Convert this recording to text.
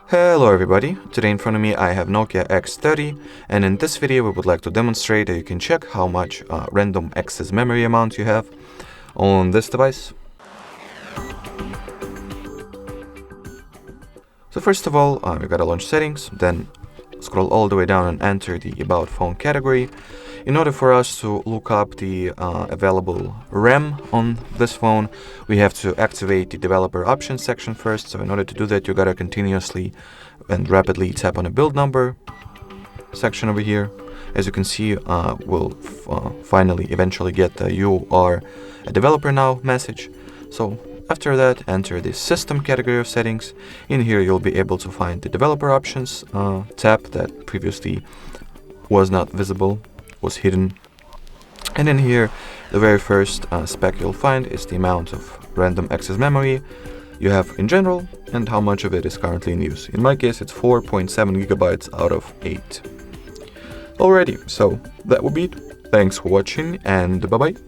Hello everybody, today in front of me I have NOKIA X30, and in this video we would like to demonstrate that you can check how much random access memory amount you have on this device. So first of all, we gotta launch settings, then scroll all the way down and enter the about phone category. In order for us to look up the available RAM on this phone, we have to activate the developer options section first. So in order to do that, you gotta continuously and rapidly tap on the build number section over here. As you can see, we'll finally eventually get the "you are a developer now" message. So after that, enter the system category of settings. In here, you'll be able to find the developer options tab that previously was not visible, was hidden. And in here, the very first spec you'll find is the amount of random access memory you have in general and how much of it is currently in use. In my case, it's 4.7 gigabytes out of 8. Alrighty, so that would be it. Thanks for watching and bye bye.